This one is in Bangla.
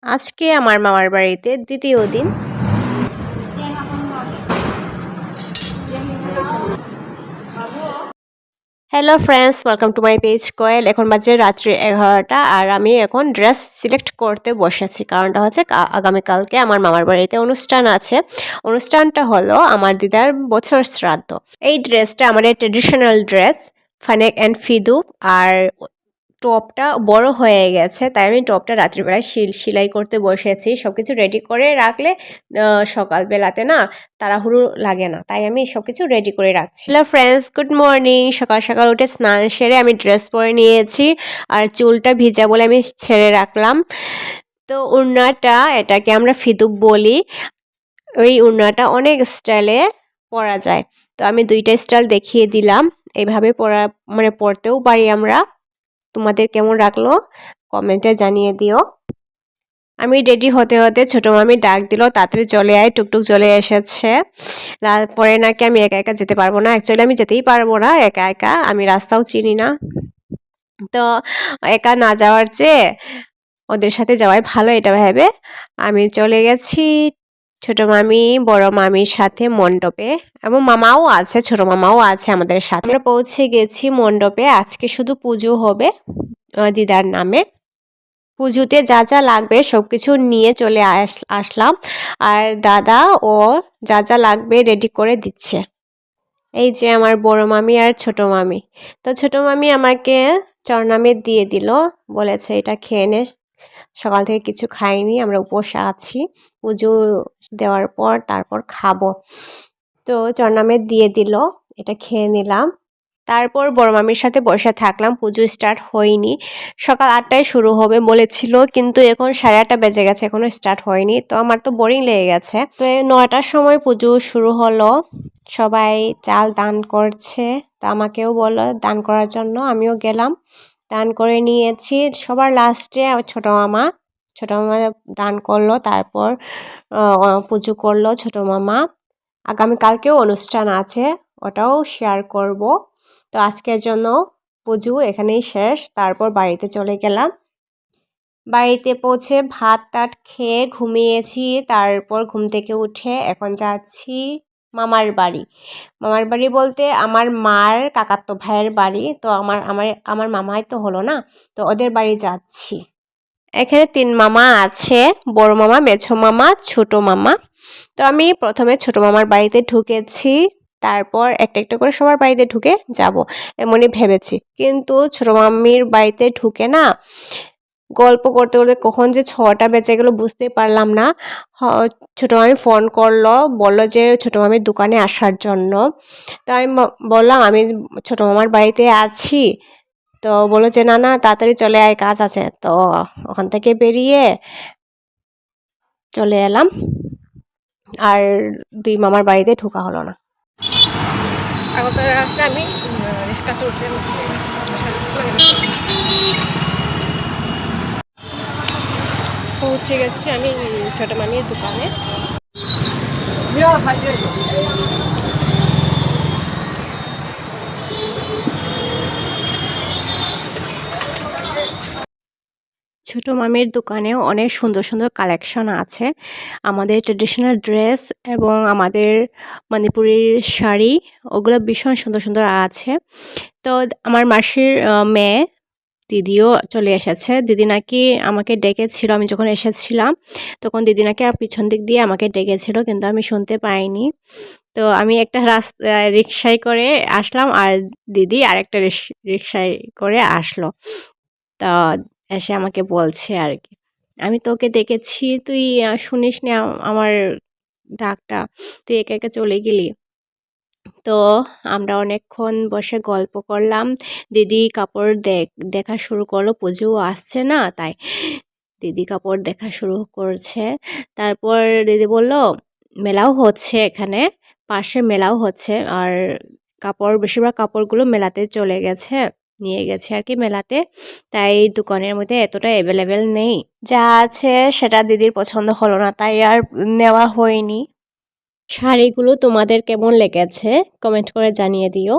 আজকে আমার মামার বাড়িতে দ্বিতীয় দিন। Hello friends, welcome to my page Koel. এখন বাজে রাত্রি 11টা আর আমি এখন ড্রেস সিলেক্ট করতে বসেছি। কারণটা হচ্ছে আগামীকালকে আমার মামার বাড়িতে অনুষ্ঠান আছে। অনুষ্ঠানটা হলো আমার দিদার বছর শ্রাদ্ধ। এই ড্রেসটা আমাদের ট্রেডিশনাল ড্রেস, ফানেক অ্যান্ড ফিদু। আর টপটা বড় হয়ে গেছে, তাই আমি টপটা রাত্রিবেলায় সেলাই করতে বসেছি। সব কিছু রেডি করে রাখলে সকালবেলাতে না তাড়াহুড়ো লাগে না, তাই আমি সব কিছু রেডি করে রাখছি। Hello friends, good morning. সকাল সকাল উঠে স্নান সেরে আমি ড্রেস পরে নিয়েছি আর চুলটা ভিজা বলে আমি ছেড়ে রাখলাম। তো উড়নাটা, এটাকে আমরা ফিদুপ বলি। ওই উড়নাটা অনেক স্টাইলে পরা যায়, তো আমি দুইটা স্টাইল দেখিয়ে দিলাম। এইভাবে পরা মানে পরতেও পারি আমরা। তোমাদের কেমন রাখলো কমেন্টে জানিয়ে দিও। আমি রেডি হতে হতে ছোট মামি ডাক দিল, তাড়াতাড়ি চলে আয়, টুকটুক চলে এসেছে। পরে নাকি আমি একা একা যেতে পারবো না। অ্যাকচুয়ালি আমি যেতেই পারবো না একা একা, আমি রাস্তাও চিনি না। তো একা না যাওয়ার চেয়ে ওদের সাথে যাওয়াই ভালো, এটা ভেবে আমি চলে গেছি ছোট মামি বড় মামির সাথে মণ্ডপে, এবং মামাও আছে, ছোট মামাও আছে আমাদের সাথে। আমরা পৌঁছে গেছি মণ্ডপে। আজকে শুধু পুজো হবে দিদার নামে। পুজোতে যা যা লাগবে সব কিছু নিয়ে চলে আসলাম, আর দাদা ও যা যা লাগবে রেডি করে দিচ্ছে। এই যে আমার বড় মামি আর ছোট মামি। তো ছোট মামি আমাকে চরনামে দিয়ে দিল, বলেছে এটা খেয়ে নে, সকাল থেকে কিছু খাইনি, আমরা উপোসে আছি, পুজো দেওয়ার পর তারপর খাবো। তো চরনামে দিয়ে দিল, এটা খেয়ে নিলাম। তারপর বড় মামির সাথে বসে থাকলাম। পুজো স্টার্ট হয়নি, সকাল 8টায় শুরু হবে বলেছিল, কিন্তু এখন 8:30 বেজে গেছে, এখনো স্টার্ট হয়নি। তো আমার তো বোরিং লেগে গেছে। তো 9টার সময় পুজো শুরু হলো। সবাই চাল দান করছে, তো আমাকেও বললো দান করার জন্য, আমিও গেলাম, দান করে নিয়েছি। সবার লাস্টে ছোট মামা দান করলো, তারপর পুজো করলো ছোট মামা। আগামীকালকেও অনুষ্ঠান আছে, ওটাও শেয়ার করব। তো আজকের জন্য পুজো এখানেই শেষ। তারপর বাড়িতে চলে গেলাম। বাড়িতে পৌঁছে ভাত টাত খেয়ে ঘুমিয়েছি। তারপর ঘুম থেকে উঠে এখন যাচ্ছি মামার বাড়ি। মামার বাড়ি বলতে আমার মার কাকাতো ভাইয়ের বাড়ি। তো আমার মামাই তো হলো না, তো ওদের বাড়ি যাচ্ছি। এখানে 3 মামা আছে, বড় মামা, মেঝো মামা, ছোট মামা। তো আমি প্রথমে ছোট মামার বাড়িতে ঢুকেছি, তারপর একটা একটা করে সবার বাড়িতে ঢুকে যাব এমনই ভেবেছি। কিন্তু ছোট মামির বাড়িতে ঢুকে না গল্প করতে করতে কখন যে 6টা বেজে গেল বুঝতে পারলাম না। ছোট মামি ফোন করলো, বললো যে ছোট মামির দোকানে আসার জন্য। তো আমি বললাম আমি ছোট মামার বাড়িতে আছি। তো বললো যে না না তাড়াতাড়ি চলে আয়, কাজ আছে। তো ওখান থেকে বেরিয়ে চলে এলাম, আর 2 মামার বাড়িতে ঢোকা হলো না। আগরতলা আসলে আমি রিক্সাতে উঠে পৌঁছে গেছি আমি ছোট মামির দোকানে। ছোট মামির দোকানে অনেক সুন্দর সুন্দর কালেকশন আছে, আমাদের ট্রেডিশনাল ড্রেস এবং আমাদের মণিপুরের শাড়ি, ওগুলো ভীষণ সুন্দর সুন্দর আছে। তো আমার মাসির মেয়ে দিদিও চলে এসেছে। দিদি নাকি আমাকে ডেকেছিল, আমি যখন এসেছিলাম তখন দিদি নাকি পিছন দিক দিয়ে আমাকে ডেকেছিল, কিন্তু আমি শুনতে পাইনি। তো আমি একটা রিক্সায় করে আসলাম, আর দিদি আরেকটা রিক্সায় করে আসলো। তা এসে আমাকে বলছে আর কি, আমি তোকে দেখেছি, তুই শুনিস না আমার ডাকটা, তুই একা একা চলে গেলি। তো আমরা অনেকক্ষণ বসে গল্প করলাম। দিদি কাপড় দেখা শুরু করলো, পুজো আসছে না তাই দিদি কাপড় দেখা শুরু করছে। তারপর দিদি বলল মেলাও হচ্ছে, এখানে পাশে মেলাও হচ্ছে, আর বেশিরভাগ কাপড়গুলো মেলাতে চলে গেছে, নিয়ে গেছে আর কি মেলাতে। তাই দোকানের মধ্যে এতটা অ্যাভেলেবেল নেই, যা আছে সেটা দিদির পছন্দ হলো না, তাই আর নেওয়া হয়নি। শাড়িগুলো তোমাদের কেমন লেগেছে কমেন্ট করে জানিয়ে দিও।